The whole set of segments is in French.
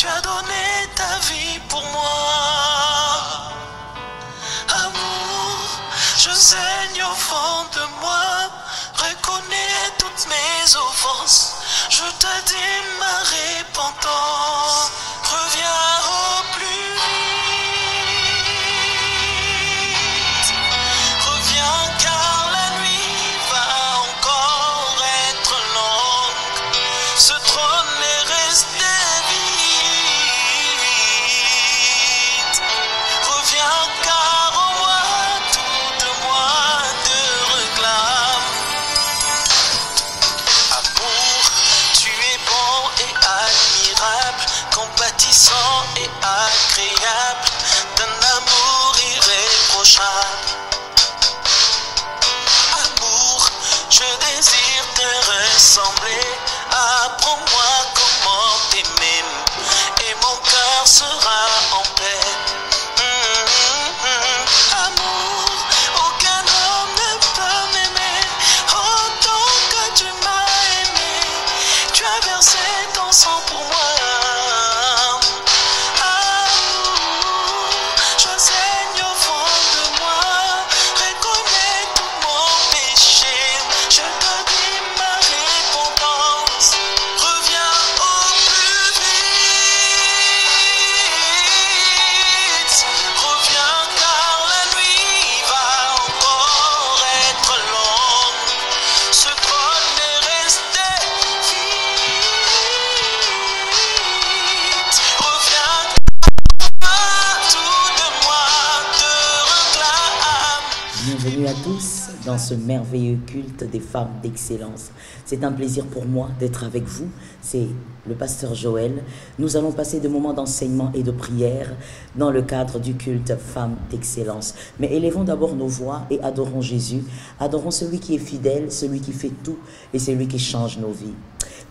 tu as donné ta vie pour moi. Amour, je saigne au fond de moi, reconnais toutes mes offenses, je te dis ma repentance. Reviens au plus vite, reviens car la nuit va encore être longue, ce trône est resté vide. Reviens car en moi tout de moi te réclame. Amour, tu es bon et admirable, compatissant et agréable, d'un amour irréprochable. Amour, je désire te ressembler, apprends-moi comment t'aimer, et mon cœur sera en paix. Amour, aucun homme ne peut m'aimer autant que tu m'as aimé, tu as versé ton sang pour moi. Amour, je saigne au fond de moi, reconnais tout mon péché, je te dis ma repentance. Reviens au plus vite, reviens car la nuit va encore être longue, ce trône est resté vide. Reviens car tout de moi te réclame. Bienvenue à tous dans ce merveilleux culte des femmes d'excellence. C'est un plaisir pour moi d'être avec vous. C'est le pasteur Joël. Nous allons passer des moments d'enseignement et de prière dans le cadre du culte femmes d'excellence. Mais élevons d'abord nos voix et adorons Jésus. Adorons celui qui est fidèle, celui qui fait tout et celui qui change nos vies.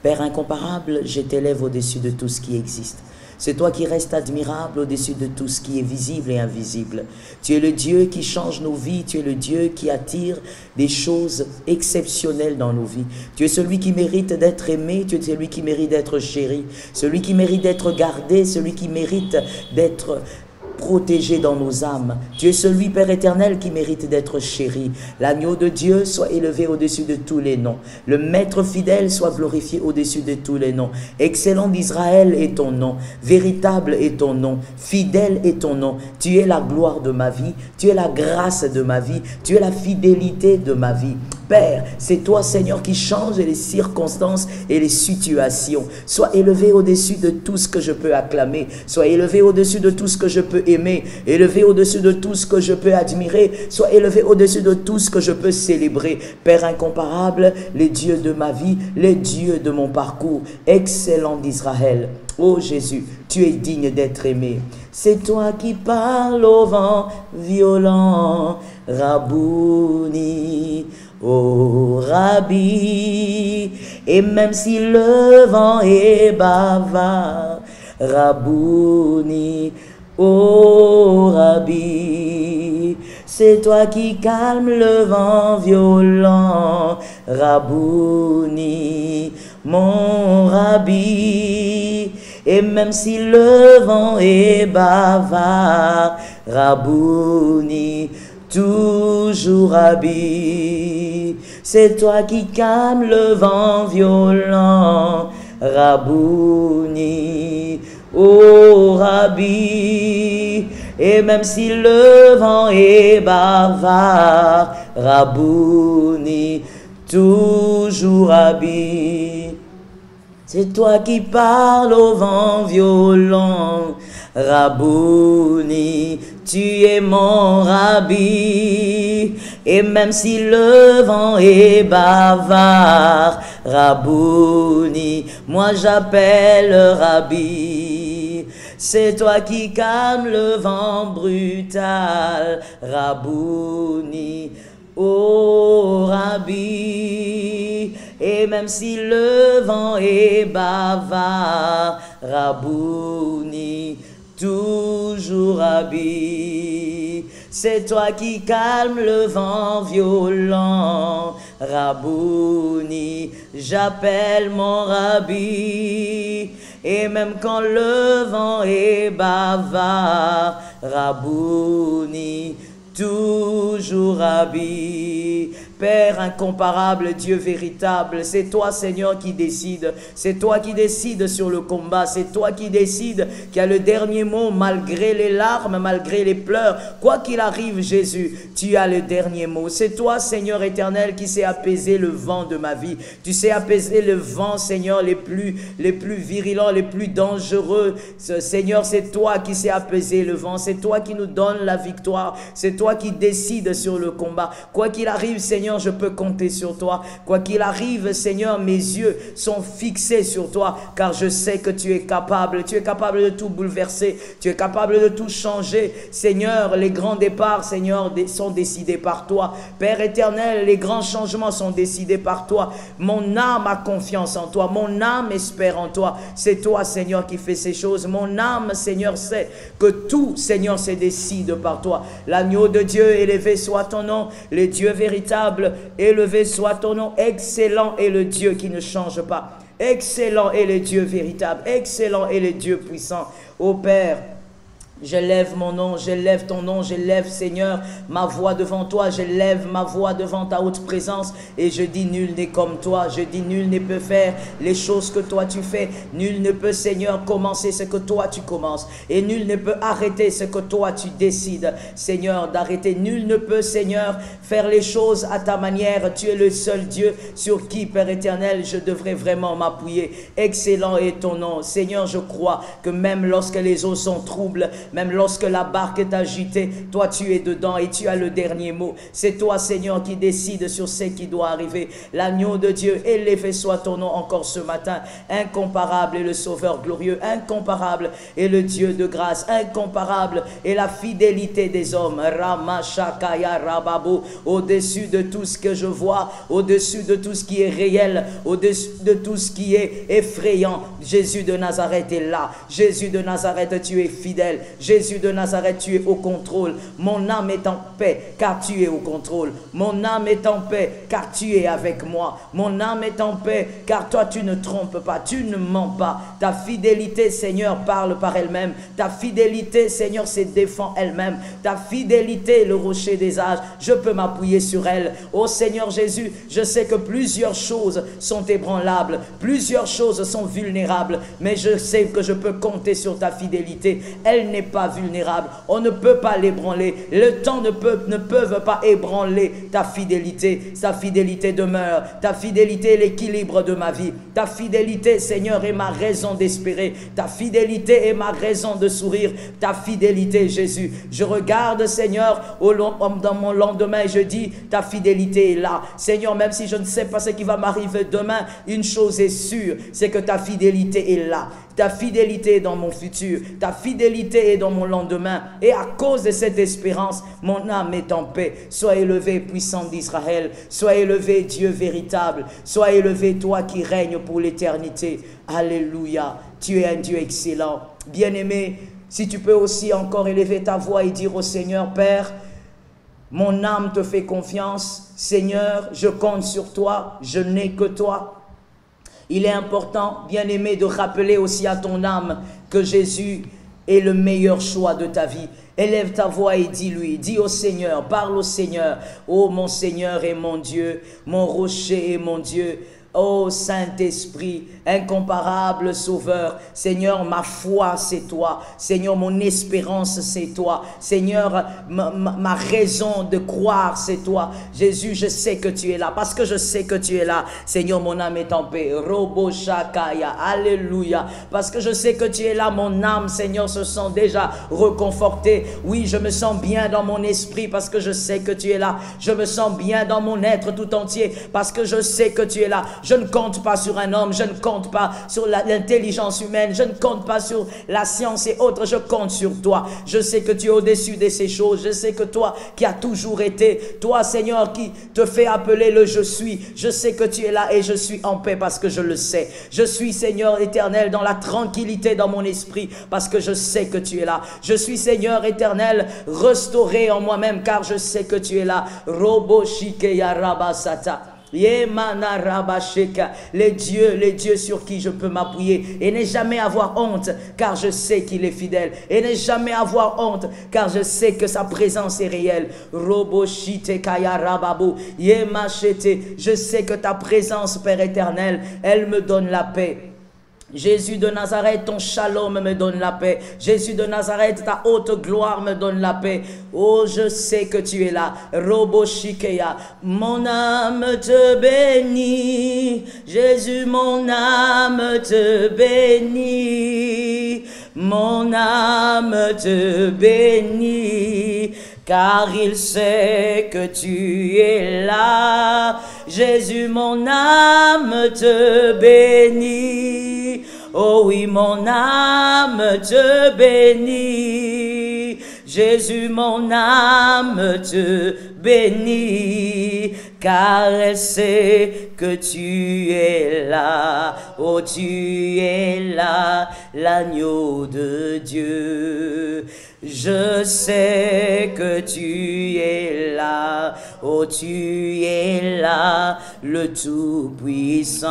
Père incomparable, je t'élève au-dessus de tout ce qui existe. C'est toi qui restes admirable au-dessus de tout ce qui est visible et invisible. Tu es le Dieu qui change nos vies. Tu es le Dieu qui attire des choses exceptionnelles dans nos vies. Tu es celui qui mérite d'être aimé. Tu es celui qui mérite d'être chéri. Celui qui mérite d'être gardé. Celui qui mérite d'être protégé dans nos âmes. Tu es celui, Père éternel, qui mérite d'être chéri. L'agneau de Dieu soit élevé au-dessus de tous les noms. Le maître fidèle soit glorifié au-dessus de tous les noms. Excellent d'Israël est ton nom. Véritable est ton nom. Fidèle est ton nom. Tu es la gloire de ma vie. Tu es la grâce de ma vie. Tu es la fidélité de ma vie. Père, c'est toi, Seigneur, qui change les circonstances et les situations. Sois élevé au-dessus de tout ce que je peux acclamer. Sois élevé au-dessus de tout ce que je peux aimer. Élevé au-dessus de tout ce que je peux admirer. Sois élevé au-dessus de tout ce que je peux célébrer. Père incomparable, les dieux de ma vie, les dieux de mon parcours. Excellent d'Israël. Oh Jésus, tu es digne d'être aimé. C'est toi qui parles au vent violent. Rabouni. Oh Rabbi, et même si le vent est bavard, Rabouni, oh Rabbi, c'est toi qui calmes le vent violent, Rabouni, mon Rabbi, et même si le vent est bavard, Rabouni, toujours Rabbi, c'est toi qui calmes le vent violent, Rabouni, oh Rabbi, et même si le vent est bavard, Rabouni, toujours Rabbi, c'est toi qui parles au vent violent, Rabouni, tu es mon Rabbi, et même si le vent est bavard, Rabouni, moi j'appelle Rabbi. C'est toi qui calmes le vent brutal, Rabouni, oh Rabbi, et même si le vent est bavard, Rabouni, toujours Rabbi. C'est toi qui calmes le vent violent, Rabouni, j'appelle mon Rabbi. et même quand le vent est bavard, Rabouni, toujours habille. Père incomparable, Dieu véritable, c'est toi Seigneur qui décide, c'est toi qui décides sur le combat, c'est toi qui décides qui a le dernier mot malgré les larmes, malgré les pleurs, quoi qu'il arrive Jésus, tu as le dernier mot. C'est toi Seigneur éternel qui sais apaiser le vent de ma vie, tu sais apaiser le vent Seigneur les plus virulents, les plus dangereux. Seigneur, c'est toi qui sais apaiser le vent, c'est toi qui nous donne la victoire, c'est toi qui décides sur le combat. Quoi qu'il arrive Seigneur, je peux compter sur toi. Quoi qu'il arrive, Seigneur, mes yeux sont fixés sur toi, car je sais que tu es capable de tout bouleverser, tu es capable de tout changer. Seigneur, les grands départs, Seigneur, sont décidés par toi. Père éternel, les grands changements sont décidés par toi. Mon âme a confiance en toi, mon âme espère en toi. C'est toi, Seigneur, qui fais ces choses. Mon âme, Seigneur, sait que tout, Seigneur, se décide par toi. L'agneau de Dieu, élevé soit ton nom, les dieux véritables, élevé soit ton nom. Excellent est le Dieu qui ne change pas. Excellent est le Dieu véritable. Excellent est le Dieu puissant. Ô Père, j'élève mon nom, j'élève ton nom, j'élève Seigneur ma voix devant toi, j'élève ma voix devant ta haute présence et je dis nul n'est comme toi, je dis nul ne peut faire les choses que toi tu fais, nul ne peut Seigneur commencer ce que toi tu commences et nul ne peut arrêter ce que toi tu décides Seigneur d'arrêter, nul ne peut Seigneur faire les choses à ta manière, tu es le seul Dieu sur qui Père éternel je devrais vraiment m'appuyer. Excellent est ton nom Seigneur, je crois que même lorsque les eaux sont troubles, même lorsque la barque est agitée, toi tu es dedans et tu as le dernier mot. C'est toi Seigneur qui décide sur ce qui doit arriver. L'agneau de Dieu, élevé soit ton nom encore ce matin. Incomparable est le Sauveur glorieux, incomparable est le Dieu de grâce, incomparable est la fidélité des hommes. Ramashakaya Rababo, au-dessus de tout ce que je vois, au-dessus de tout ce qui est réel, au-dessus de tout ce qui est effrayant. Jésus de Nazareth est là. Jésus de Nazareth, tu es fidèle. Jésus de Nazareth, tu es au contrôle. Mon âme est en paix, car tu es au contrôle. Mon âme est en paix, car tu es avec moi. Mon âme est en paix, car toi, tu ne trompes pas, tu ne mens pas. Ta fidélité, Seigneur, parle par elle-même. Ta fidélité, Seigneur, se défend elle-même. Ta fidélité, le rocher des âges, je peux m'appuyer sur elle. Ô Seigneur Jésus, je sais que plusieurs choses sont ébranlables, plusieurs choses sont vulnérables, mais je sais que je peux compter sur ta fidélité. Elle n'est pas vulnérable. On ne peut pas l'ébranler. Le temps ne peut pas ébranler ta fidélité. Ta fidélité demeure. Ta fidélité est l'équilibre de ma vie. Ta fidélité, Seigneur, est ma raison d'espérer. Ta fidélité est ma raison de sourire. Ta fidélité, Jésus. Je regarde, Seigneur, dans mon lendemain et je dis, ta fidélité est là. Seigneur, même si je ne sais pas ce qui va m'arriver demain, une chose est sûre, c'est que ta fidélité est là. Ta fidélité est dans mon futur. Ta fidélité est dans mon lendemain. Et à cause de cette espérance, mon âme est en paix. Sois élevé, puissant d'Israël. Sois élevé, Dieu véritable. Sois élevé, toi qui règnes pour l'éternité. Alléluia. Tu es un Dieu excellent. Bien-aimé, si tu peux aussi encore élever ta voix et dire au Seigneur, Père, mon âme te fait confiance. Seigneur, je compte sur toi. Je n'ai que toi. Il est important, bien-aimé, de rappeler aussi à ton âme que Jésus est le meilleur choix de ta vie. Élève ta voix et dis-lui, dis au Seigneur, parle au Seigneur. Oh mon Seigneur et mon Dieu, mon rocher et mon Dieu. Oh Saint-Esprit, incomparable Sauveur, Seigneur, ma foi c'est toi, Seigneur, mon espérance c'est toi, Seigneur, ma raison de croire c'est toi. Jésus, je sais que tu es là, parce que je sais que tu es là, Seigneur, mon âme est en paix. Robo Shakaya, alléluia, parce que je sais que tu es là, mon âme, Seigneur, se sent déjà reconfortée. Oui, je me sens bien dans mon esprit, parce que je sais que tu es là. Je me sens bien dans mon être tout entier, parce que je sais que tu es là. Je ne compte pas sur un homme, je ne compte pas sur l'intelligence humaine, je ne compte pas sur la science et autres, je compte sur toi. Je sais que tu es au-dessus de ces choses, je sais que toi qui as toujours été, toi Seigneur qui te fais appeler le je suis, je sais que tu es là et je suis en paix parce que je le sais. Je suis Seigneur éternel dans la tranquillité dans mon esprit parce que je sais que tu es là. Je suis Seigneur éternel restauré en moi-même car je sais que tu es là. Robo Shikeya Rabasata. Les dieux sur qui je peux m'appuyer. Et ne jamais avoir honte, car je sais qu'il est fidèle. Et ne jamais avoir honte, car je sais que sa présence est réelle. Je sais que ta présence, Père éternel, elle me donne la paix. Jésus de Nazareth, ton shalom me donne la paix. Jésus de Nazareth, ta haute gloire me donne la paix. Oh, je sais que tu es là. Robo Shikeya. Mon âme te bénit. Jésus, mon âme te bénit. Mon âme te bénit. Car il sait que tu es là. Jésus, mon âme te bénit. Oh oui, mon âme te bénit. Jésus, mon âme te bénit. Car elle sait que tu es là. Oh, tu es là, l'agneau de Dieu. Je sais que tu es là, oh tu es là, le Tout-Puissant.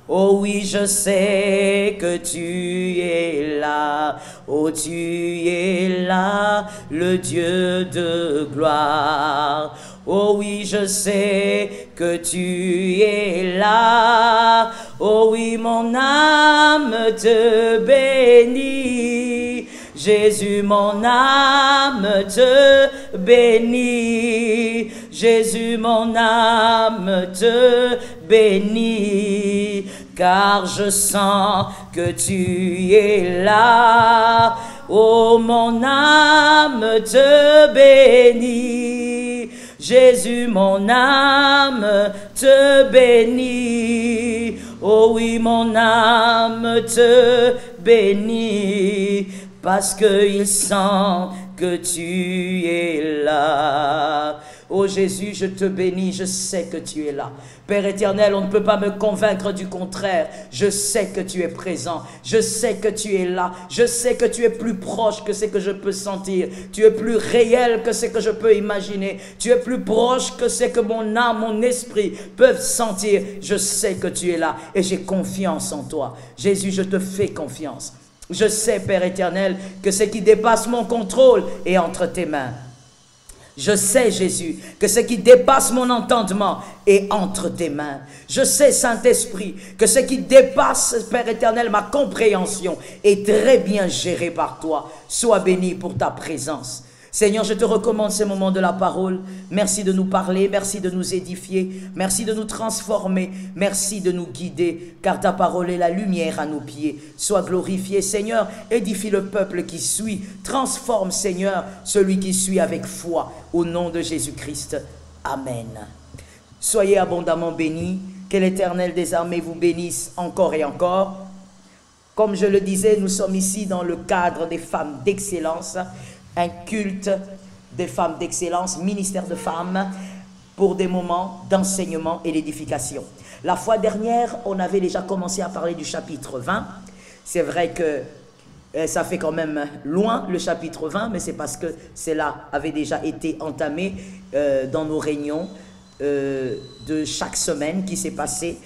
Oh oui, je sais que tu es là, oh tu es là, le Dieu de gloire. Oh oui, je sais que tu es là, oh oui, mon âme te bénit. Jésus, mon âme te bénit. Jésus, mon âme te bénit. Car je sens que tu es là. Oh, mon âme te bénit. Jésus, mon âme te bénit. Oh oui, mon âme te bénit. Parce qu'il sent que tu es là. Oh Jésus, je te bénis, je sais que tu es là. Père éternel, on ne peut pas me convaincre du contraire. Je sais que tu es présent. Je sais que tu es là. Je sais que tu es plus proche que ce que je peux sentir. Tu es plus réel que ce que je peux imaginer. Tu es plus proche que ce que mon âme, mon esprit peuvent sentir. Je sais que tu es là et j'ai confiance en toi. Jésus, je te fais confiance. Je sais, Père éternel, que ce qui dépasse mon contrôle est entre tes mains. Je sais, Jésus, que ce qui dépasse mon entendement est entre tes mains. Je sais, Saint-Esprit, que ce qui dépasse, Père éternel, ma compréhension est très bien géré par toi. Sois béni pour ta présence. Seigneur, je te recommande ces moments de la parole. Merci de nous parler, merci de nous édifier, merci de nous transformer, merci de nous guider, car ta parole est la lumière à nos pieds. Sois glorifié, Seigneur, édifie le peuple qui suit, transforme, Seigneur, celui qui suit avec foi, au nom de Jésus-Christ. Amen. Soyez abondamment bénis, que l'Éternel des armées vous bénisse encore et encore. Comme je le disais, nous sommes ici dans le cadre des femmes d'excellence, un culte des femmes d'excellence, ministère de femmes, pour des moments d'enseignement et d'édification. La fois dernière, on avait déjà commencé à parler du chapitre 20. C'est vrai que ça fait quand même loin le chapitre 20, mais c'est parce que cela avait déjà été entamé dans nos réunions de chaque semaine qui s'est passé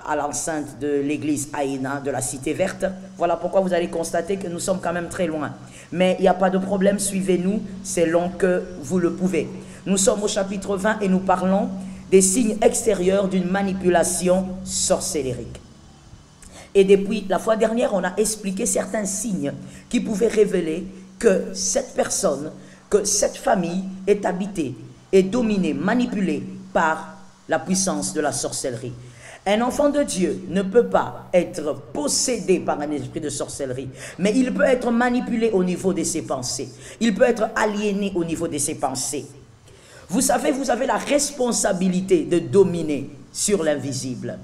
à l'enceinte de l'église Aïna de la Cité Verte. Voilà pourquoi vous allez constater que nous sommes quand même très loin. Mais il n'y a pas de problème, suivez-nous, c'est long que vous le pouvez. Nous sommes au chapitre 20 et nous parlons des signes extérieurs d'une manipulation sorcellérique. Et depuis la fois dernière, on a expliqué certains signes qui pouvaient révéler que cette personne, que cette famille est habitée, est dominée, manipulée par la puissance de la sorcellerie. Un enfant de Dieu ne peut pas être possédé par un esprit de sorcellerie, mais il peut être manipulé au niveau de ses pensées. Il peut être aliéné au niveau de ses pensées. Vous savez, vous avez la responsabilité de dominer sur l'invisible.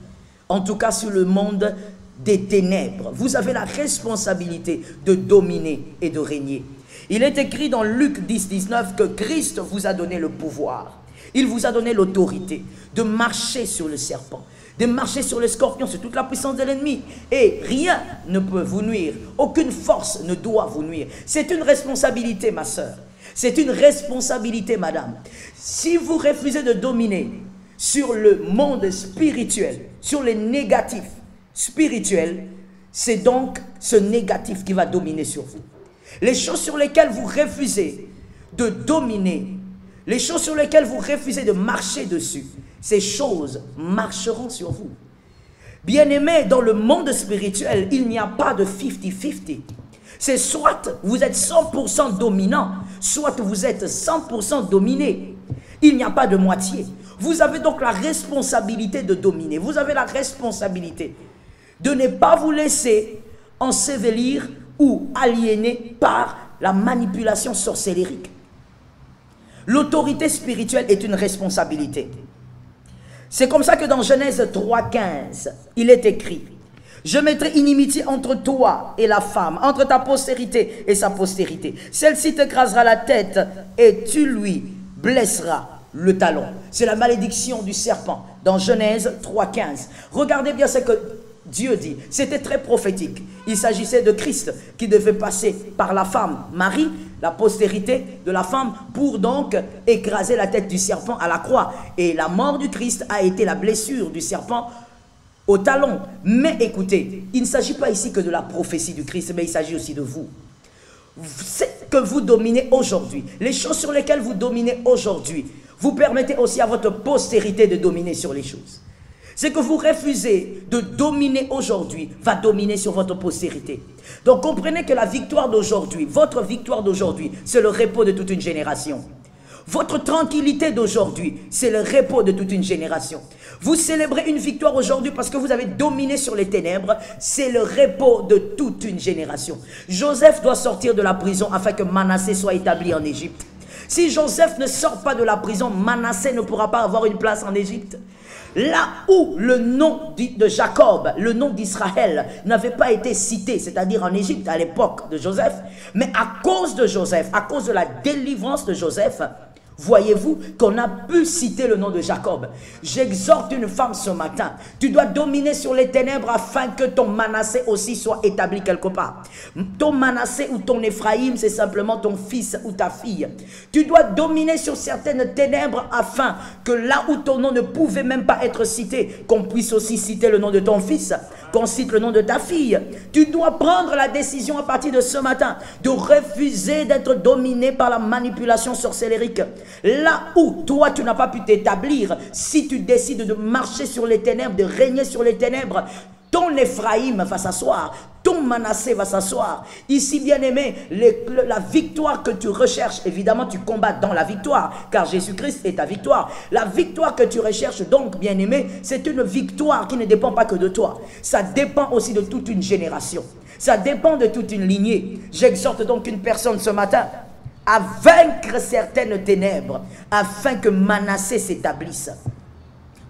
En tout cas, sur le monde des ténèbres. Vous avez la responsabilité de dominer et de régner. Il est écrit dans Luc 10, 19 que Christ vous a donné le pouvoir. Il vous a donné l'autorité de marcher sur le serpent, de marcher sur le scorpion, sur toute la puissance de l'ennemi. Et rien ne peut vous nuire. Aucune force ne doit vous nuire. C'est une responsabilité, ma sœur. C'est une responsabilité, madame. Si vous refusez de dominer sur le monde spirituel, sur les négatifs spirituels, c'est donc ce négatif qui va dominer sur vous. Les choses sur lesquelles vous refusez de dominer, les choses sur lesquelles vous refusez de marcher dessus, ces choses marcheront sur vous. Bien-aimés, dans le monde spirituel, il n'y a pas de 50-50. C'est soit vous êtes 100% dominant, soit vous êtes 100% dominé. Il n'y a pas de moitié. Vous avez donc la responsabilité de dominer. Vous avez la responsabilité de ne pas vous laisser ensevelir ou aliéner par la manipulation sorcellérique. L'autorité spirituelle est une responsabilité. C'est comme ça que dans Genèse 3,15, il est écrit: je mettrai inimitié entre toi et la femme, entre ta postérité et sa postérité. Celle-ci t'écrasera la tête et tu lui blesseras le talon. C'est la malédiction du serpent dans Genèse 3,15. Regardez bien ce que Dieu dit. C'était très prophétique. Il s'agissait de Christ qui devait passer par la femme, Marie, la postérité de la femme, pour donc écraser la tête du serpent à la croix. Et la mort du Christ a été la blessure du serpent au talon. Mais écoutez, il ne s'agit pas ici que de la prophétie du Christ, mais il s'agit aussi de vous. C'est que vous dominez aujourd'hui. Les choses sur lesquelles vous dominez aujourd'hui, vous permettez aussi à votre postérité de dominer sur les choses. Ce que vous refusez de dominer aujourd'hui va dominer sur votre postérité. Donc comprenez que la victoire d'aujourd'hui, votre victoire d'aujourd'hui, c'est le repos de toute une génération. Votre tranquillité d'aujourd'hui, c'est le repos de toute une génération. Vous célébrez une victoire aujourd'hui parce que vous avez dominé sur les ténèbres, c'est le repos de toute une génération. Joseph doit sortir de la prison afin que Manassé soit établi en Égypte. Si Joseph ne sort pas de la prison, Manassé ne pourra pas avoir une place en Égypte. Là où le nom de Jacob, le nom d'Israël n'avait pas été cité, c'est-à-dire en Égypte à l'époque de Joseph, mais à cause de Joseph, à cause de la délivrance de Joseph, voyez-vous qu'on a pu citer le nom de Jacob. J'exhorte une femme ce matin. Tu dois dominer sur les ténèbres afin que ton Manassé aussi soit établi quelque part. Ton Manassé ou ton Éphraïm, c'est simplement ton fils ou ta fille. Tu dois dominer sur certaines ténèbres afin que là où ton nom ne pouvait même pas être cité, qu'on puisse aussi citer le nom de ton fils, qu'on cite le nom de ta fille. Tu dois prendre la décision à partir de ce matin de refuser d'être dominé par la manipulation sorcellérique. Là où toi tu n'as pas pu t'établir, si tu décides de marcher sur les ténèbres, de régner sur les ténèbres, ton Éphraïm va s'asseoir, ton Manassé va s'asseoir. Ici, bien aimé, la victoire que tu recherches, évidemment tu combats dans la victoire, car Jésus-Christ est ta victoire. La victoire que tu recherches donc, bien aimé, c'est une victoire qui ne dépend pas que de toi. Ça dépend aussi de toute une génération. Ça dépend de toute une lignée. J'exhorte donc une personne ce matin à vaincre certaines ténèbres, afin que Manassé s'établisse.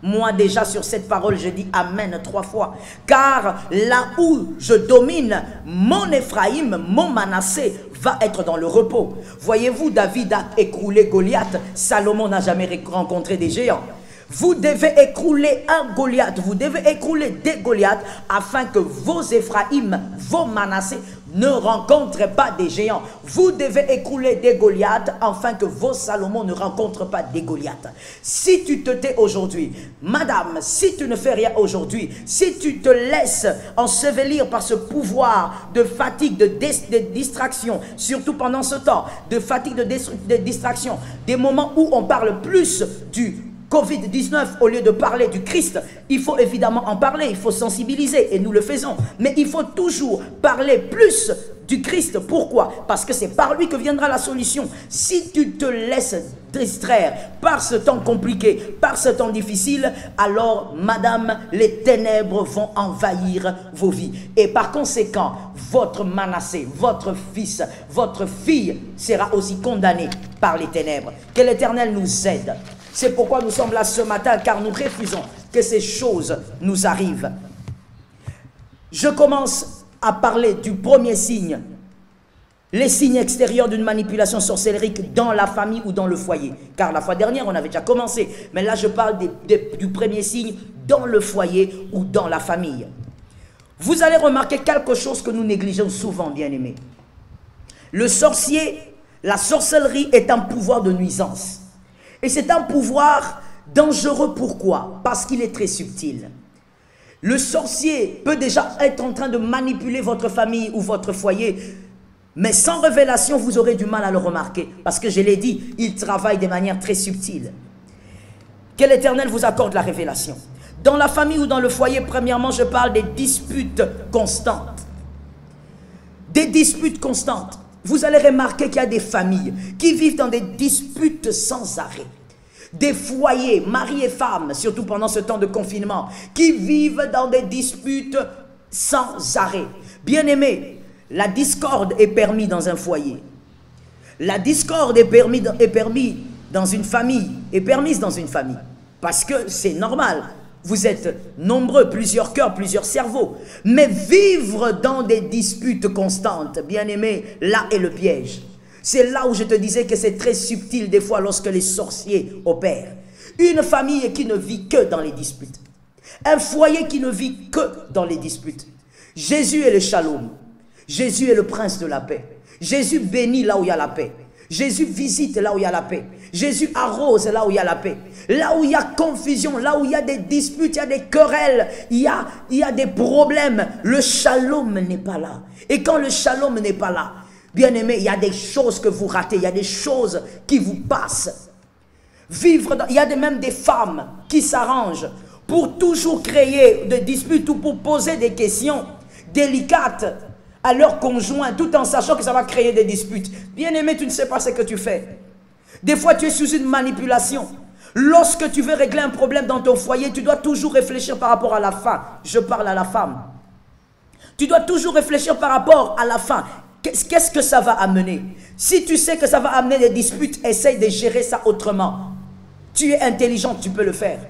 Moi déjà sur cette parole, je dis Amen 3 fois. Car là où je domine, mon Éphraïm, mon Manassé va être dans le repos. Voyez-vous, David a écroulé Goliath. Salomon n'a jamais rencontré des géants. Vous devez écrouler un Goliath, vous devez écrouler des Goliaths afin que vos Éphraïm, vos Manassés ne rencontrent pas des géants. Vous devez écrouler des Goliaths afin que vos Salomon ne rencontrent pas des Goliaths. Si tu te tais aujourd'hui, madame, si tu ne fais rien aujourd'hui, si tu te laisses ensevelir par ce pouvoir de fatigue, de distraction, surtout pendant ce temps, de fatigue, de distraction, des moments où on parle plus du Covid-19, au lieu de parler du Christ, il faut évidemment en parler, il faut sensibiliser, et nous le faisons. Mais il faut toujours parler plus du Christ. Pourquoi? Parce que c'est par lui que viendra la solution. Si tu te laisses distraire par ce temps compliqué, par ce temps difficile, alors, madame, les ténèbres vont envahir vos vies. Et par conséquent, votre Manassé, votre fils, votre fille sera aussi condamné par les ténèbres. Que l'Éternel nous aide. C'est pourquoi nous sommes là ce matin, car nous refusons que ces choses nous arrivent. Je commence à parler du premier signe, les signes extérieurs d'une manipulation sorcellérique dans la famille ou dans le foyer. Car la fois dernière, on avait déjà commencé, mais là je parle du premier signe dans le foyer ou dans la famille. Vous allez remarquer quelque chose que nous négligeons souvent, bien-aimés. Le sorcier, la sorcellerie est un pouvoir de nuisance. Et c'est un pouvoir Dangereux pourquoi? Parce qu'il est très subtil. Le sorcier peut déjà être en train de manipuler votre famille ou votre foyer, mais sans révélation, vous aurez du mal à le remarquer. Parce que je l'ai dit, il travaille de manière très subtile. Que l'Éternel vous accorde la révélation. Dans la famille ou dans le foyer, premièrement, je parle des disputes constantes. Des disputes constantes. Vous allez remarquer qu'il y a des familles qui vivent dans des disputes sans arrêt. Des foyers, mari et femme, surtout pendant ce temps de confinement, qui vivent dans des disputes sans arrêt. Bien-aimés, la discorde est permise dans un foyer. La discorde est permise dans une famille, est permise dans une famille. Parce que c'est normal. Vous êtes nombreux, plusieurs cœurs, plusieurs cerveaux. Mais vivre dans des disputes constantes, bien-aimés, là est le piège. C'est là où je te disais que c'est très subtil des fois lorsque les sorciers opèrent. Une famille qui ne vit que dans les disputes. Un foyer qui ne vit que dans les disputes. Jésus est le shalom. Jésus est le prince de la paix. Jésus bénit là où il y a la paix. Jésus visite là où il y a la paix. Jésus arrose là où il y a la paix. Là où il y a confusion, là où il y a des disputes, il y a des querelles, il y a des problèmes. Le shalom n'est pas là. Et quand le shalom n'est pas là, bien aimé, il y a des choses que vous ratez, il y a des choses qui vous passent. Il y a même des femmes qui s'arrangent pour toujours créer des disputes ou pour poser des questions délicates à leur conjoint, tout en sachant que ça va créer des disputes. Bien aimé, tu ne sais pas ce que tu fais. Des fois, tu es sous une manipulation. Lorsque tu veux régler un problème dans ton foyer, tu dois toujours réfléchir par rapport à la fin. Je parle à la femme. Tu dois toujours réfléchir par rapport à la fin. Qu'est-ce que ça va amener? Si tu sais que ça va amener des disputes, essaye de gérer ça autrement. Tu es intelligent, tu peux le faire.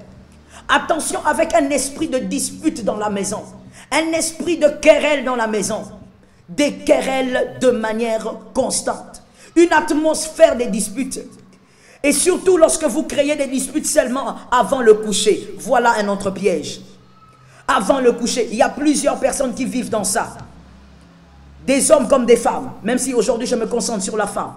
Attention avec un esprit de dispute dans la maison. Un esprit de querelle dans la maison. Des querelles de manière constante. Une atmosphère des disputes. Et surtout lorsque vous créez des disputes seulement avant le coucher. Voilà un autre piège. Avant le coucher, il y a plusieurs personnes qui vivent dans ça. Des hommes comme des femmes, même si aujourd'hui je me concentre sur la femme,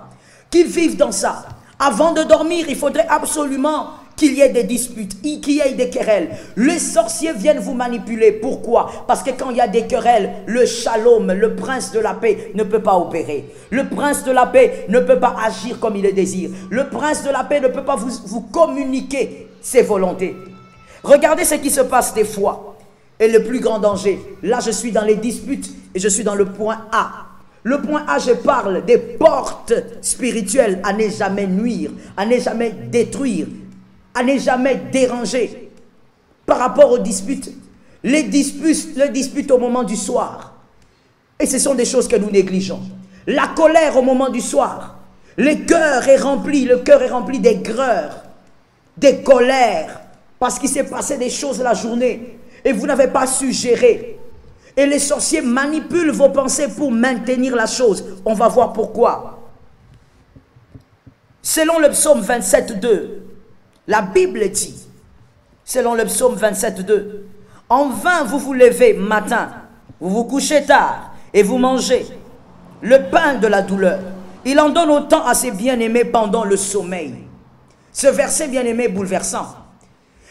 qui vivent dans ça. Avant de dormir, il faudrait absolument qu'il y ait des disputes, qu'il y ait des querelles. Les sorciers viennent vous manipuler. Pourquoi? Parce que quand il y a des querelles, le shalom, le prince de la paix, ne peut pas opérer. Le prince de la paix ne peut pas agir comme il le désire. Le prince de la paix ne peut pas vous communiquer ses volontés. Regardez ce qui se passe des fois. Et le plus grand danger, là je suis dans les disputes et je suis dans le point A. Le point A, je parle des portes spirituelles à ne jamais nuire, à ne jamais détruire, à ne jamais déranger. Par rapport aux disputes, les disputes au moment du soir. Et ce sont des choses que nous négligeons. La colère au moment du soir. Le cœur est rempli des greurs, des colères, parce qu'il s'est passé des choses la journée et vous n'avez pas su gérer. Et les sorciers manipulent vos pensées pour maintenir la chose. On va voir pourquoi. Selon le psaume 27,2, la Bible dit, selon le psaume 27,2, en vain vous vous levez matin, vous vous couchez tard et vous mangez le pain de la douleur. Il en donne autant à ses bien-aimés pendant le sommeil. Ce verset bien-aimé est bouleversant.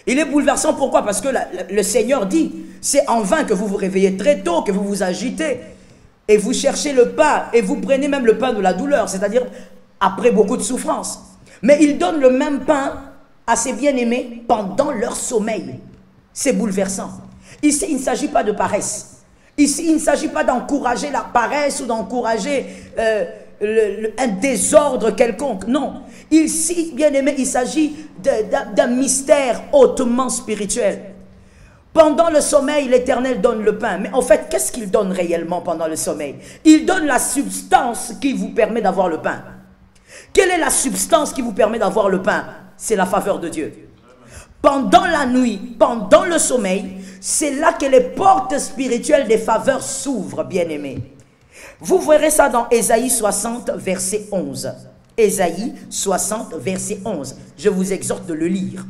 Il est bouleversant, pourquoi? Parce que le Seigneur dit, c'est en vain que vous vous réveillez très tôt, que vous vous agitez, et vous cherchez le pain, et vous prenez même le pain de la douleur, c'est-à-dire après beaucoup de souffrance. Mais il donne le même pain à ses bien-aimés pendant leur sommeil. C'est bouleversant. Ici, il ne s'agit pas de paresse. Ici, il ne s'agit pas d'encourager la paresse ou d'encourager un désordre quelconque. Non. Ici, bien-aimé, il s'agit d'un mystère hautement spirituel. Pendant le sommeil, l'Éternel donne le pain. Mais en fait, qu'est-ce qu'il donne réellement pendant le sommeil? Il donne la substance qui vous permet d'avoir le pain. Quelle est la substance qui vous permet d'avoir le pain? C'est la faveur de Dieu. Pendant la nuit, pendant le sommeil, c'est là que les portes spirituelles des faveurs s'ouvrent, bien-aimés. Vous verrez ça dans Ésaïe 60, verset 11. Ésaïe 60, verset 11. Je vous exhorte de le lire.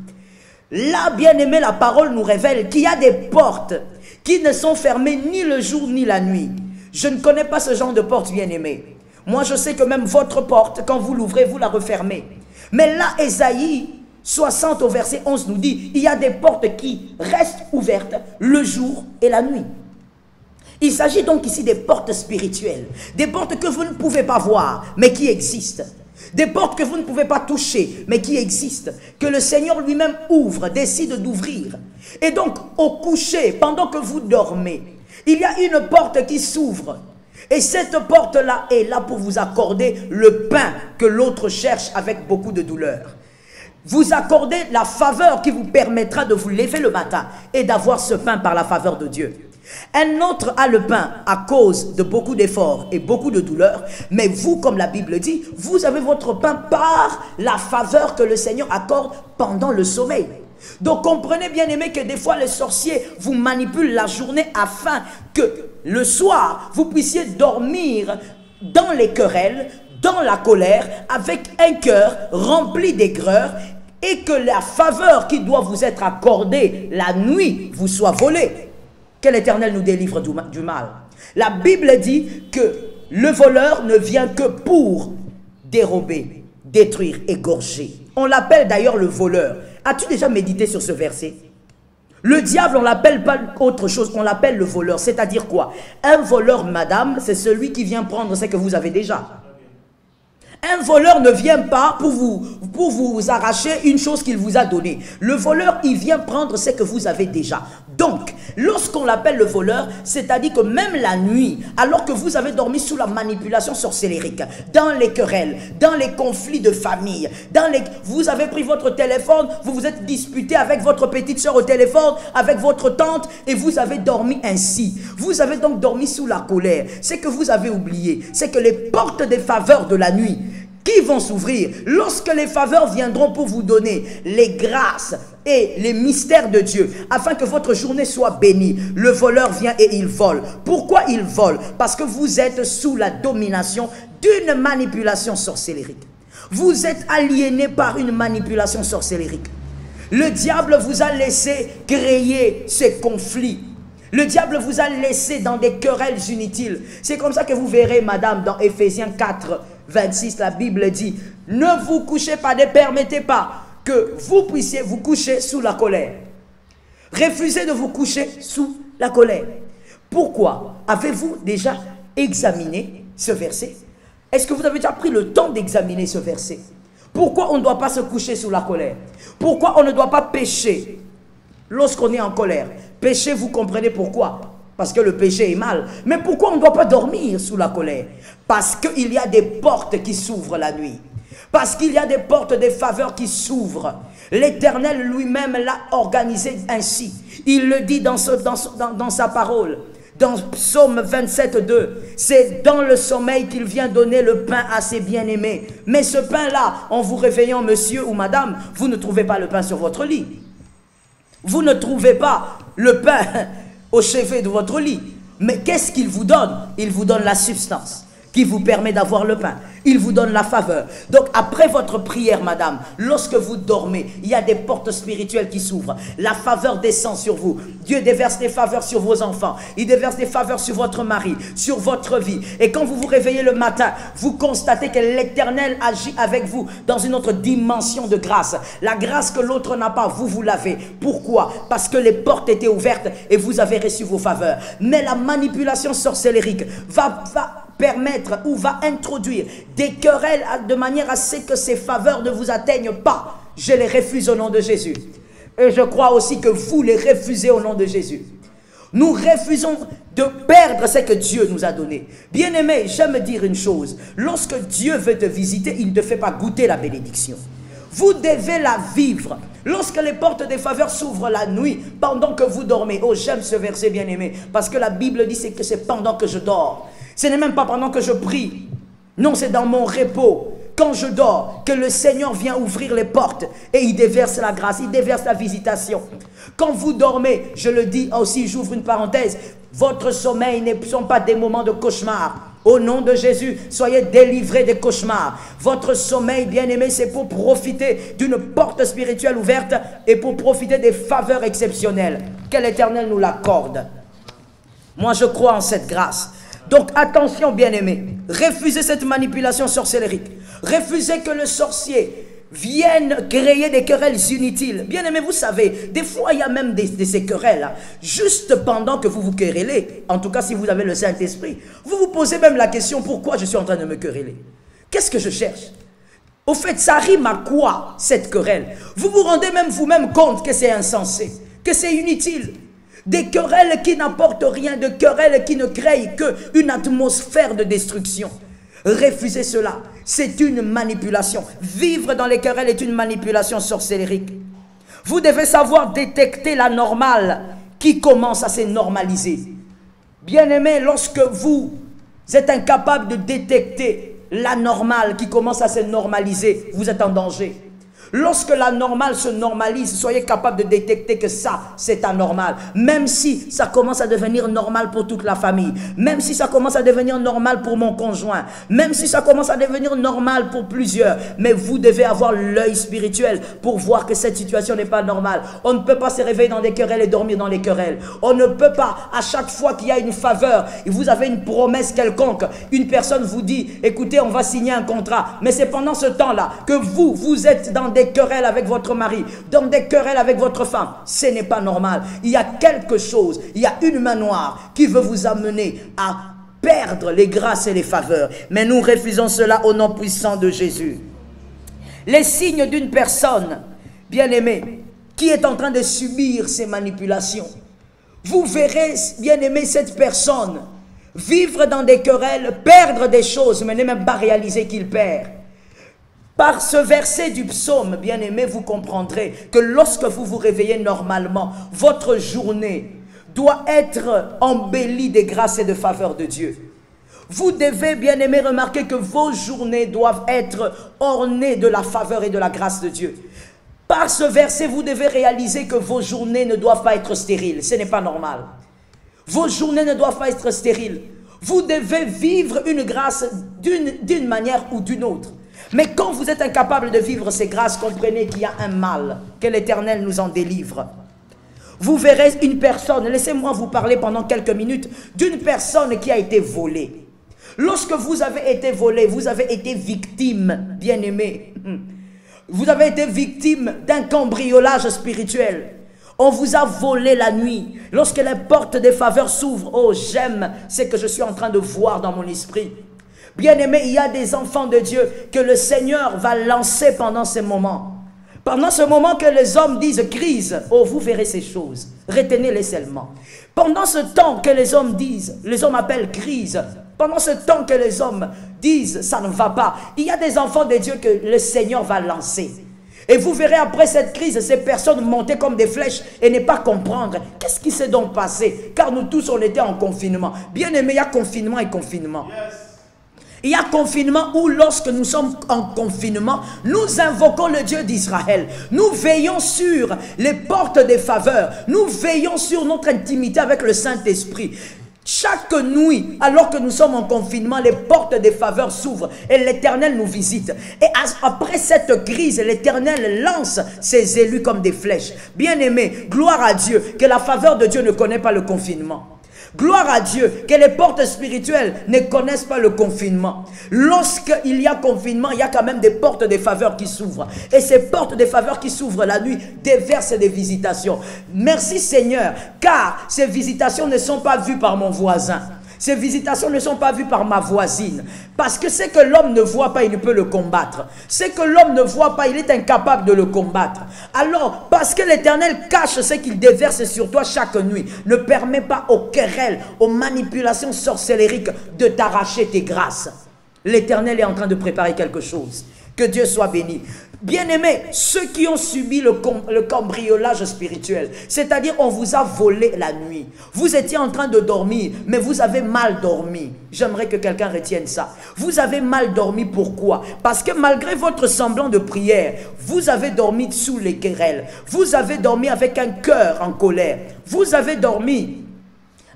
Là, bien-aimé, la parole nous révèle qu'il y a des portes qui ne sont fermées ni le jour ni la nuit. Je ne connais pas ce genre de porte, bien-aimé. Moi, je sais que même votre porte, quand vous l'ouvrez, vous la refermez. Mais là, Ésaïe 60 au verset 11 nous dit, il y a des portes qui restent ouvertes le jour et la nuit. Il s'agit donc ici des portes spirituelles, des portes que vous ne pouvez pas voir, mais qui existent. Des portes que vous ne pouvez pas toucher, mais qui existent, que le Seigneur lui-même ouvre, décide d'ouvrir. Et donc, au coucher, pendant que vous dormez, il y a une porte qui s'ouvre. Et cette porte-là est là pour vous accorder le pain que l'autre cherche avec beaucoup de douleur. Vous accordez la faveur qui vous permettra de vous lever le matin et d'avoir ce pain par la faveur de Dieu. Un autre a le pain à cause de beaucoup d'efforts et beaucoup de douleurs, mais vous, comme la Bible dit, vous avez votre pain par la faveur que le Seigneur accorde pendant le sommeil. Donc comprenez bien aimé que des fois les sorciers vous manipulent la journée afin que le soir vous puissiez dormir dans les querelles, dans la colère, avec un cœur rempli d'aigreur, et que la faveur qui doit vous être accordée la nuit vous soit volée. Que l'Éternel nous délivre du mal. La Bible dit que le voleur ne vient que pour dérober, détruire, égorger. On l'appelle d'ailleurs le voleur. As-tu déjà médité sur ce verset? Le diable, on l'appelle pas autre chose, on l'appelle le voleur. C'est-à-dire quoi? Un voleur, madame, c'est celui qui vient prendre ce que vous avez déjà. Un voleur ne vient pas pour vous arracher une chose qu'il vous a donnée. Le voleur, il vient prendre ce que vous avez déjà. Donc, lorsqu'on l'appelle le voleur, c'est-à-dire que même la nuit, alors que vous avez dormi sous la manipulation sorcellérique, dans les querelles, dans les conflits de famille, vous avez pris votre téléphone, vous vous êtes disputé avec votre petite soeur au téléphone, avec votre tante, et vous avez dormi ainsi. Vous avez donc dormi sous la colère. Ce que vous avez oublié, c'est que les portes des faveurs de la nuit, qui vont s'ouvrir lorsque les faveurs viendront pour vous donner les grâces et les mystères de Dieu, afin que votre journée soit bénie. Le voleur vient et il vole. Pourquoi il vole? Parce que vous êtes sous la domination d'une manipulation sorcellérique. Vous êtes aliéné par une manipulation sorcellérique. Le diable vous a laissé créer ces conflits. Le diable vous a laissé dans des querelles inutiles. C'est comme ça que vous verrez, madame, dans Éphésiens 4, 26, la Bible dit, ne vous couchez pas, ne permettez pas que vous puissiez vous coucher sous la colère. Refusez de vous coucher sous la colère. Pourquoi? Avez-vous déjà examiné ce verset? Est-ce que vous avez déjà pris le temps d'examiner ce verset? Pourquoi on ne doit pas se coucher sous la colère? Pourquoi on ne doit pas pécher lorsqu'on est en colère? Pécher, vous comprenez pourquoi? Parce que le péché est mal. Mais pourquoi on ne doit pas dormir sous la colère? Parce qu'il y a des portes qui s'ouvrent la nuit. Parce qu'il y a des portes, des faveurs qui s'ouvrent. L'Éternel lui-même l'a organisé ainsi. Il le dit dans sa parole. Dans Psaume 27, 2, c'est dans le sommeil qu'il vient donner le pain à ses bien-aimés. Mais ce pain-là, en vous réveillant, monsieur ou madame, vous ne trouvez pas le pain sur votre lit. Vous ne trouvez pas le pain au chevet de votre lit. Mais qu'est-ce qu'il vous donne? Il vous donne la substance qui vous permet d'avoir le pain. Il vous donne la faveur. Donc après votre prière, madame, lorsque vous dormez, il y a des portes spirituelles qui s'ouvrent. La faveur descend sur vous. Dieu déverse des faveurs sur vos enfants. Il déverse des faveurs sur votre mari, sur votre vie. Et quand vous vous réveillez le matin, vous constatez que l'Éternel agit avec vous dans une autre dimension de grâce. La grâce que l'autre n'a pas, vous l'avez. Pourquoi? Parce que les portes étaient ouvertes et vous avez reçu vos faveurs. Mais la manipulation sorcellérique va permettre ou va introduire des querelles de manière à ce que ces faveurs ne vous atteignent pas. Je les refuse au nom de Jésus. Et je crois aussi que vous les refusez au nom de Jésus. Nous refusons de perdre ce que Dieu nous a donné. Bien-aimé, j'aime dire une chose. Lorsque Dieu veut te visiter, il ne te fait pas goûter la bénédiction. Vous devez la vivre. Lorsque les portes des faveurs s'ouvrent la nuit, pendant que vous dormez. Oh, j'aime ce verset, bien-aimé. Parce que la Bible dit que c'est pendant que je dors. Ce n'est même pas pendant que je prie. Non, c'est dans mon repos, quand je dors, que le Seigneur vient ouvrir les portes et il déverse la grâce, il déverse la visitation. Quand vous dormez, je le dis aussi, j'ouvre une parenthèse, votre sommeil ne sont pas des moments de cauchemar. Au nom de Jésus, soyez délivrés des cauchemars. Votre sommeil, bien-aimé, c'est pour profiter d'une porte spirituelle ouverte et pour profiter des faveurs exceptionnelles. Que l'Éternel nous l'accorde. Moi, je crois en cette grâce. Donc attention, bien-aimés, refusez cette manipulation sorcellérique. Refusez que le sorcier viennent créer des querelles inutiles. Bien aimé, vous savez, des fois il y a même de ces querelles, juste pendant que vous vous querellez, en tout cas si vous avez le Saint-Esprit, vous vous posez même la question, pourquoi je suis en train de me quereller? Qu'est-ce que je cherche? Au fait, ça rime à quoi cette querelle? Vous vous rendez même vous-même compte que c'est insensé, que c'est inutile. Des querelles qui n'apportent rien, de querelles qui ne créent qu'une atmosphère de destruction. Refusez cela. C'est une manipulation. Vivre dans les querelles est une manipulation sorcellérique. Vous devez savoir détecter la normale qui commence à se normaliser. Bien-aimé, lorsque vous êtes incapable de détecter la normale qui commence à se normaliser, vous êtes en danger. Lorsque la normale se normalise, soyez capable de détecter que ça, c'est anormal. Même si ça commence à devenir normal pour toute la famille, même si ça commence à devenir normal pour mon conjoint, même si ça commence à devenir normal pour plusieurs, mais vous devez avoir l'œil spirituel pour voir que cette situation n'est pas normale. On ne peut pas se réveiller dans des querelles et dormir dans les querelles. On ne peut pas, à chaque fois qu'il y a une faveur, et vous avez une promesse quelconque, une personne vous dit, écoutez, on va signer un contrat, mais c'est pendant ce temps-là que vous êtes dans des querelles avec votre mari, dans des querelles avec votre femme. Ce n'est pas normal. Il y a quelque chose, il y a une main noire qui veut vous amener à perdre les grâces et les faveurs. Mais nous refusons cela au nom puissant de Jésus. Les signes d'une personne, bien-aimée, qui est en train de subir ces manipulations. Vous verrez, bien-aimé, cette personne vivre dans des querelles, perdre des choses, mais ne même pas réaliser qu'il perd. Par ce verset du psaume, bien-aimé, vous comprendrez que lorsque vous vous réveillez normalement, votre journée doit être embellie des grâces et de faveurs de Dieu. Vous devez, bien-aimé, remarquer que vos journées doivent être ornées de la faveur et de la grâce de Dieu. Par ce verset, vous devez réaliser que vos journées ne doivent pas être stériles. Ce n'est pas normal. Vos journées ne doivent pas être stériles. Vous devez vivre une grâce d'une manière ou d'une autre. Mais quand vous êtes incapable de vivre ces grâces, comprenez qu'il y a un mal, que l'Éternel nous en délivre. Vous verrez une personne, laissez-moi vous parler pendant quelques minutes, d'une personne qui a été volée. Lorsque vous avez été volé, vous avez été victime, bien-aimé. Vous avez été victime d'un cambriolage spirituel. On vous a volé la nuit. Lorsque les portes des faveurs s'ouvrent, oh j'aime ce que je suis en train de voir dans mon esprit. Bien-aimé, il y a des enfants de Dieu que le Seigneur va lancer pendant ces moments. Pendant ce moment que les hommes disent crise, oh vous verrez ces choses, retenez-les seulement. Pendant ce temps que les hommes disent, les hommes appellent crise, pendant ce temps que les hommes disent ça ne va pas, il y a des enfants de Dieu que le Seigneur va lancer. Et vous verrez après cette crise, ces personnes monter comme des flèches et ne pas comprendre. Qu'est-ce qui s'est donc passé? Car nous tous on était en confinement. Bien-aimé, il y a confinement et confinement. Yes. Il y a confinement où lorsque nous sommes en confinement, nous invoquons le Dieu d'Israël. Nous veillons sur les portes des faveurs. Nous veillons sur notre intimité avec le Saint-Esprit. Chaque nuit, alors que nous sommes en confinement, les portes des faveurs s'ouvrent et l'Éternel nous visite. Et après cette crise, l'Éternel lance ses élus comme des flèches. Bien-aimés, gloire à Dieu, que la faveur de Dieu ne connaît pas le confinement. Gloire à Dieu, que les portes spirituelles ne connaissent pas le confinement. Lorsqu'il y a confinement, il y a quand même des portes de faveur qui s'ouvrent. Et ces portes de faveur qui s'ouvrent la nuit déversent des visitations. Merci Seigneur, car ces visitations ne sont pas vues par mon voisin. Ces visitations ne sont pas vues par ma voisine. Parce que ce que l'homme ne voit pas, il ne peut le combattre. Ce que l'homme ne voit pas, il est incapable de le combattre. Alors, parce que l'Éternel cache ce qu'il déverse sur toi chaque nuit, ne permet pas aux querelles, aux manipulations sorcellériques de t'arracher tes grâces. L'Éternel est en train de préparer quelque chose. Que Dieu soit béni. Bien-aimés, ceux qui ont subi le cambriolage spirituel, c'est-à-dire on vous a volé la nuit. Vous étiez en train de dormir, mais vous avez mal dormi. J'aimerais que quelqu'un retienne ça. Vous avez mal dormi, pourquoi? Parce que malgré votre semblant de prière, vous avez dormi sous les querelles. Vous avez dormi avec un cœur en colère. Vous avez dormi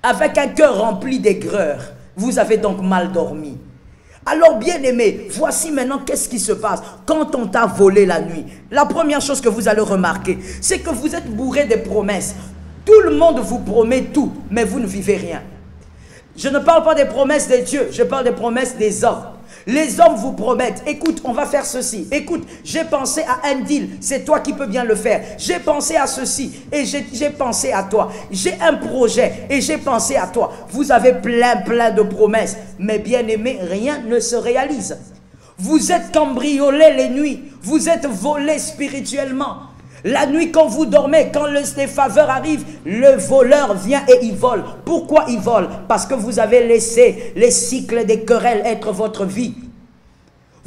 avec un cœur rempli d'aigreur. Vous avez donc mal dormi. Alors bien aimé, voici maintenant qu'est-ce qui se passe quand on t'a volé la nuit. La première chose que vous allez remarquer, c'est que vous êtes bourré de promesses. Tout le monde vous promet tout, mais vous ne vivez rien. Je ne parle pas des promesses de Dieu, je parle des promesses des hommes. Les hommes vous promettent, écoute, on va faire ceci. Écoute, j'ai pensé à un deal, c'est toi qui peux bien le faire. J'ai pensé à ceci et j'ai pensé à toi. J'ai un projet et j'ai pensé à toi. Vous avez plein de promesses, mais bien aimé, rien ne se réalise. Vous êtes cambriolés les nuits, vous êtes volés spirituellement. La nuit quand vous dormez, quand les faveurs arrivent, le voleur vient et il vole. Pourquoi il vole? Parce que vous avez laissé les cycles des querelles être votre vie.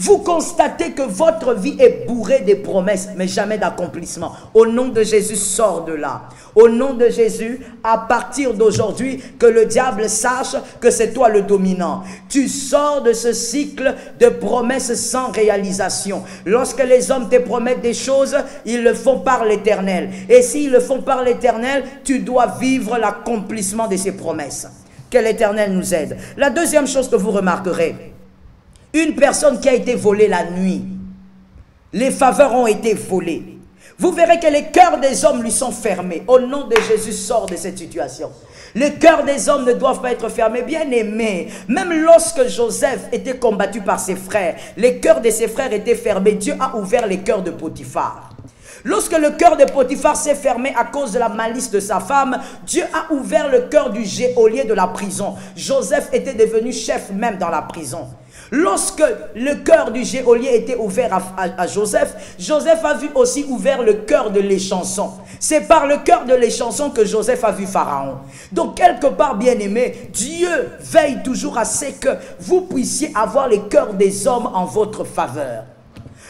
Vous constatez que votre vie est bourrée de promesses, mais jamais d'accomplissement. Au nom de Jésus, sors de là. Au nom de Jésus, à partir d'aujourd'hui, que le diable sache que c'est toi le dominant. Tu sors de ce cycle de promesses sans réalisation. Lorsque les hommes te promettent des choses, ils le font par l'Éternel. Et s'ils le font par l'Éternel, tu dois vivre l'accomplissement de ces promesses. Que l'Éternel nous aide. La deuxième chose que vous remarquerez, une personne qui a été volée la nuit, les faveurs ont été volées. Vous verrez que les cœurs des hommes lui sont fermés. Au nom de Jésus, sors de cette situation. Les cœurs des hommes ne doivent pas être fermés. Bien aimés, même lorsque Joseph était combattu par ses frères, les cœurs de ses frères étaient fermés. Dieu a ouvert les cœurs de Potiphar. Lorsque le cœur de Potiphar s'est fermé à cause de la malice de sa femme, Dieu a ouvert le cœur du geôlier de la prison. Joseph était devenu chef même dans la prison. Lorsque le cœur du geôlier était ouvert à Joseph, Joseph a vu aussi ouvert le cœur de l'échanson. C'est par le cœur de l'échanson que Joseph a vu Pharaon. Donc quelque part, bien aimé, Dieu veille toujours à ce que vous puissiez avoir les cœurs des hommes en votre faveur.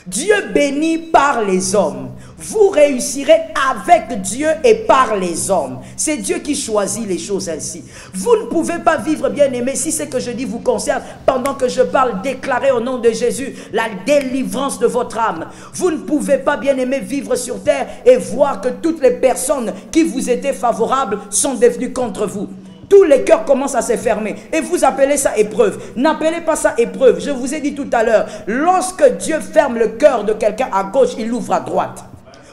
Dieu bénit par les hommes. Vous réussirez avec Dieu et par les hommes. C'est Dieu qui choisit les choses ainsi. Vous ne pouvez pas vivre, bien aimé, si ce que je dis vous concerne, pendant que je parle, déclarer au nom de Jésus la délivrance de votre âme. Vous ne pouvez pas, bien aimé, vivre sur terre et voir que toutes les personnes qui vous étaient favorables sont devenues contre vous. Tous les cœurs commencent à se fermer. Et vous appelez ça épreuve. N'appelez pas ça épreuve. Je vous ai dit tout à l'heure, lorsque Dieu ferme le cœur de quelqu'un à gauche, il l'ouvre à droite.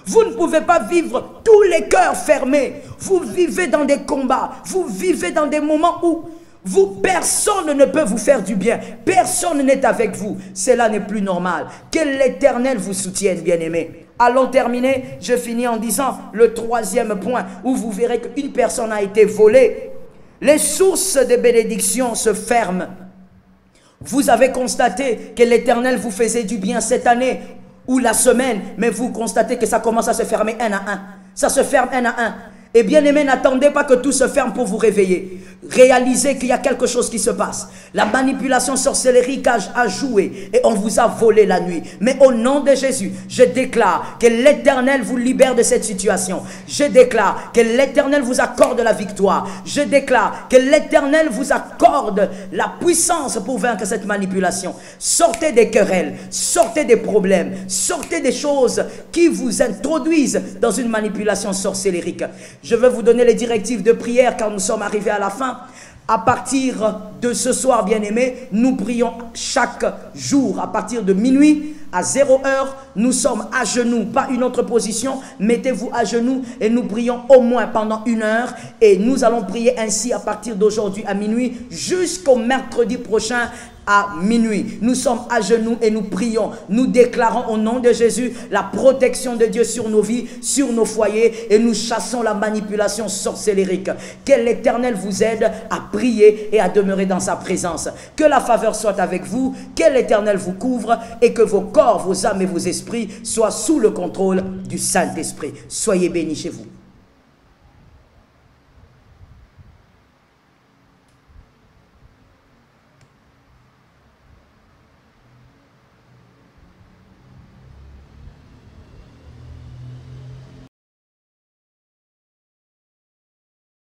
Vous ne pouvez pas vivre tous les cœurs fermés. Vous vivez dans des combats. Vous vivez dans des moments où personne ne peut vous faire du bien. Personne n'est avec vous. Cela n'est plus normal. Que l'Éternel vous soutienne, bien-aimés. Allons terminer. Je finis en disant le troisième point où vous verrez qu'une personne a été volée. Les sources de bénédiction se ferment. Vous avez constaté que l'Éternel vous faisait du bien cette année ou la semaine, mais vous constatez que ça commence à se fermer un à un. Ça se ferme un à un. Et bien aimé, n'attendez pas que tout se ferme pour vous réveiller. Réalisez qu'il y a quelque chose qui se passe. La manipulation sorcellerie a joué et on vous a volé la nuit. Mais au nom de Jésus, je déclare que l'Éternel vous libère de cette situation. Je déclare que l'Éternel vous accorde la victoire. Je déclare que l'Éternel vous accorde la puissance pour vaincre cette manipulation. Sortez des querelles, sortez des problèmes, sortez des choses qui vous introduisent dans une manipulation sorcellérique. Je vais vous donner les directives de prière car nous sommes arrivés à la fin. À partir de ce soir, bien-aimés, nous prions chaque jour à partir de minuit à 0 heure. Nous sommes à genoux, pas une autre position. Mettez-vous à genoux et nous prions au moins pendant 1 heure. Et nous allons prier ainsi à partir d'aujourd'hui à minuit jusqu'au mercredi prochain à minuit. Nous sommes à genoux et nous prions. Nous déclarons au nom de Jésus la protection de Dieu sur nos vies, sur nos foyers et nous chassons la manipulation sorcellérique. Que l'Éternel vous aide à prier et à demeurer dans sa présence. Que la faveur soit avec vous, que l'Éternel vous couvre et que vos corps, vos âmes et vos esprits soient sous le contrôle du Saint-Esprit. Soyez bénis chez vous.